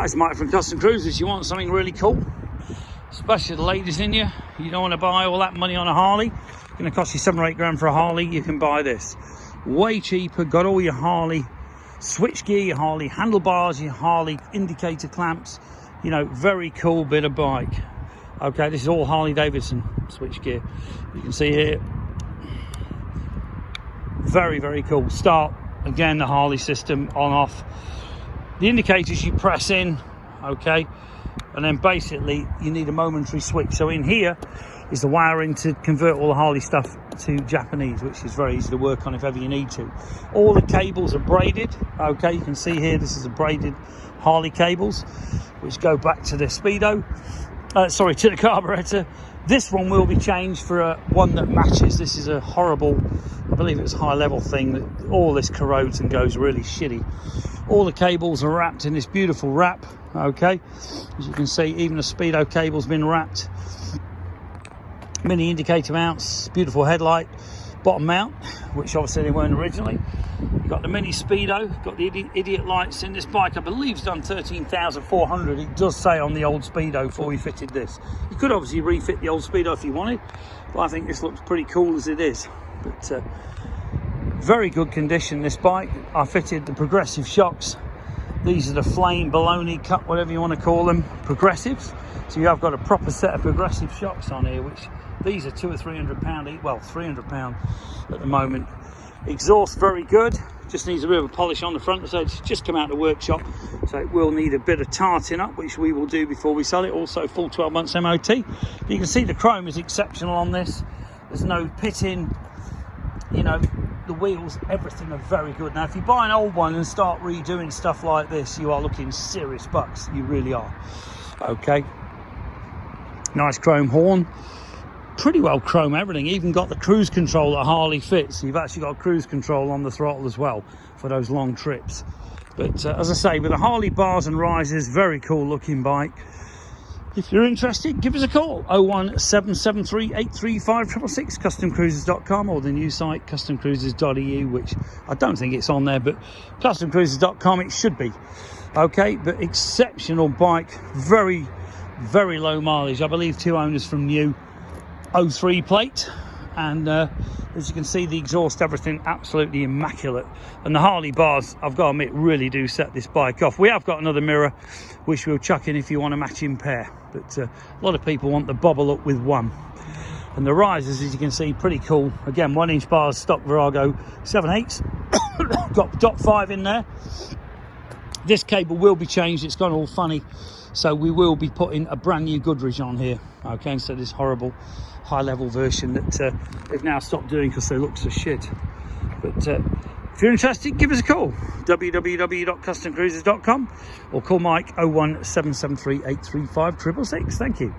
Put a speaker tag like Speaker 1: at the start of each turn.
Speaker 1: Hi, it's Mike from Custom Cruisers. You want something really cool, especially the ladies in you. You don't want to buy all that money on a Harley. It's going to cost you 7 or 8 grand for a Harley. You can buy this way cheaper. Got all your Harley switchgear, your Harley handlebars, your Harley indicator clamps. You know, very cool bit of bike. Okay, this is all Harley Davidson switchgear. You can see here, very, very cool. Start, again, the Harley system on off. The indicators you press in, okay, and then basically you need a momentary switch. So in here is the wiring to convert all the Harley stuff to Japanese, which is very easy to work on if ever you need to. All the cables are braided, okay. You can see here, this is a braided Harley cables, which go back to the speedo, to the carburetor. This one will be changed for one that matches. This is a horrible, I believe it was high level thing, that all this corrodes and goes really shitty. All the cables are wrapped in this beautiful wrap, okay. As you can see, even the speedo cable's been wrapped. Mini indicator mounts, beautiful headlight, bottom mount, which obviously they weren't originally. You've got the mini speedo, got the idiot lights in this bike. I believe it's done 13,400. It does say on the old speedo before we fitted this. You could obviously refit the old speedo if you wanted, but I think this looks pretty cool as it is. But very good condition, this bike. I fitted the progressive shocks. These are the flame baloney cut, whatever you want to call them, progressives. So you have got a proper set of progressive shocks on here, which these are £200 or £300 each. Well, £300 at the moment. Exhaust very good, just needs a bit of a polish on the front. So it's just come out of the workshop, so it will need a bit of tarting up, which we will do before we sell it. Also full 12 months MOT. You can see the chrome is exceptional on this. There's no pitting, you know, the wheels, everything are very good. Now if you buy an old one and start redoing stuff like this, you are looking serious bucks. You really are. Okay, nice chrome horn, pretty well chrome everything. Even got the cruise control that Harley fits. So you've actually got cruise control on the throttle as well for those long trips. But as I say, with the Harley bars and risers, very cool looking bike. If you're interested, give us a call, 01773 835 666, customcruisers.com, or the new site, customcruisers.eu, which I don't think it's on there, but customcruisers.com it should be. Okay, but exceptional bike, very, very low mileage. I believe 2 owners from new, 03 plate, and as you can see, the exhaust, everything absolutely immaculate. And the Harley bars, I've got to admit, really do set this bike off. We have got another mirror which we'll chuck in if you want a matching pair, but a lot of people want the bobble up with one. And the risers, as you can see, pretty cool. Again, 1-inch bars, stock Virago 7/8. Got dot 5 in there. This cable will be changed, it's gone all funny, so we will be putting a brand new Goodrich on here, okay, instead of this horrible high level version that they've now stopped doing because they look so shit. But if you're interested, give us a call, www.customcruisers.com, or call Mike 01773 835 666. Thank you.